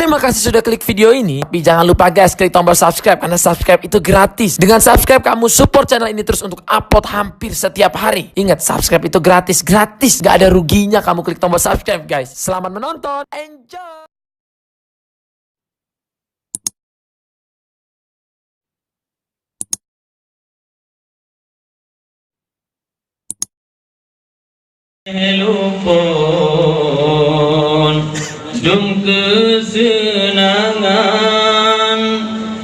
Terima kasih sudah klik video ini. Tapi jangan lupa guys, klik tombol subscribe karena subscribe itu gratis. Dengan subscribe kamu support channel ini terus untuk upload hampir setiap hari. Ingat, subscribe itu gratis. Gak ada ruginya kamu klik tombol subscribe guys. Selamat menonton. Enjoy. Lupon dum kesenangan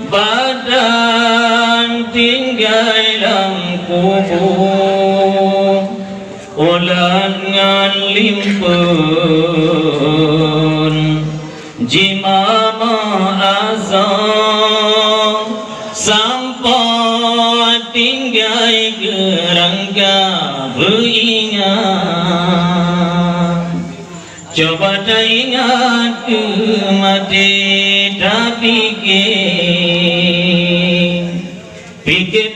badan tinggal dalam kubur ulangan limpun jimama azam sampai tinggal kerangka beringat. Coba tak ingat ke mati tak fikir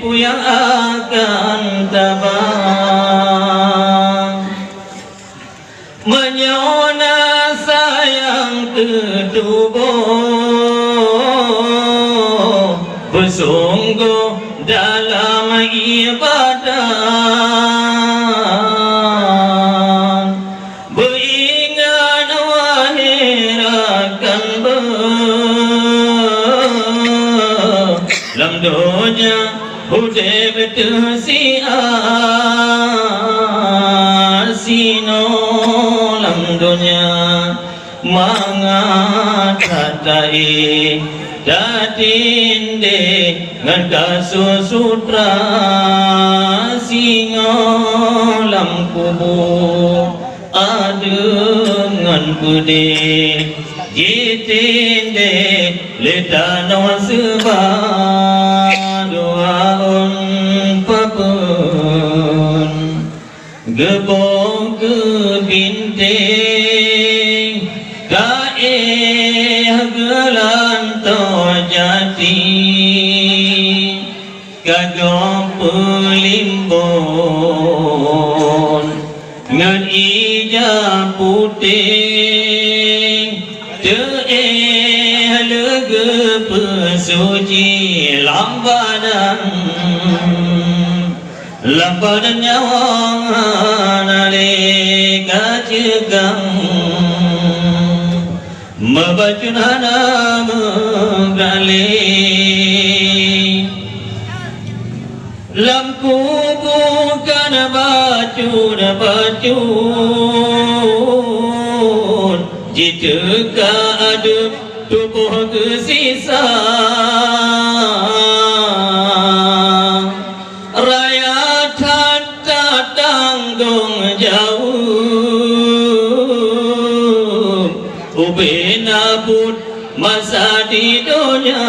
pun yang akan tabang menyona sayang ke tubuh bersungguh dalam ibadah. Lam donya hude betul si asino lam donya mangatai datinde ngan kasusutra singo lam kubu adengan pude jitinde letano sebab doaun papun gebong ke binting kaeh gelanto jati kagong pelimbon ngan ija putih lega pesuci lambadan nyawa nalika cegang mebacunana megali lam kubukan bacun jika ada tubuh kesisa raya tak tanggung jauh ubin abud masa di dunia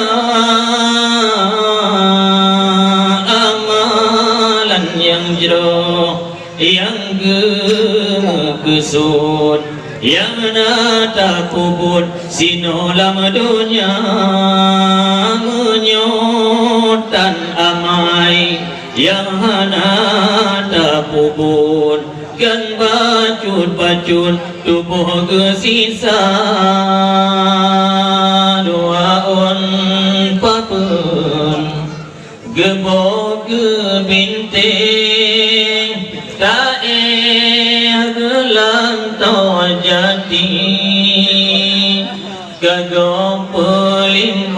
amalan yang jero yang kesut yang nata kubur sinolam dunia menyotan amai yang nata kubur kan bacun tubuh kesisa doaun papun gebok ke binting tak gelanto jati kagong pelimpun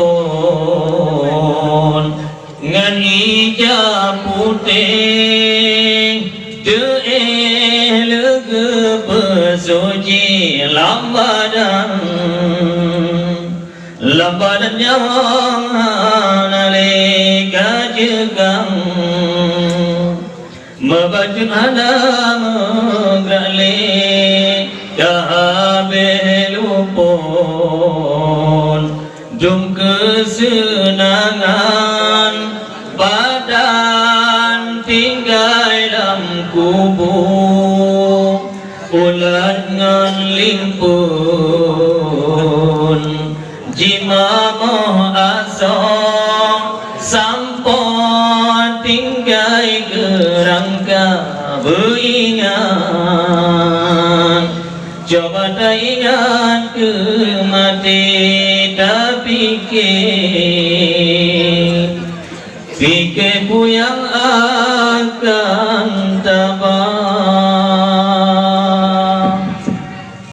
ngan ija putih lega pesuci lambadan nyawa nalika jegang mebacun ada megali dahabe lupon jum kesenangan badan tinggal dalam kubur ulangan limpun jimamo asong sampon tinggal kerangka beringat Coba tak ingat ke mati, tak fikir puyang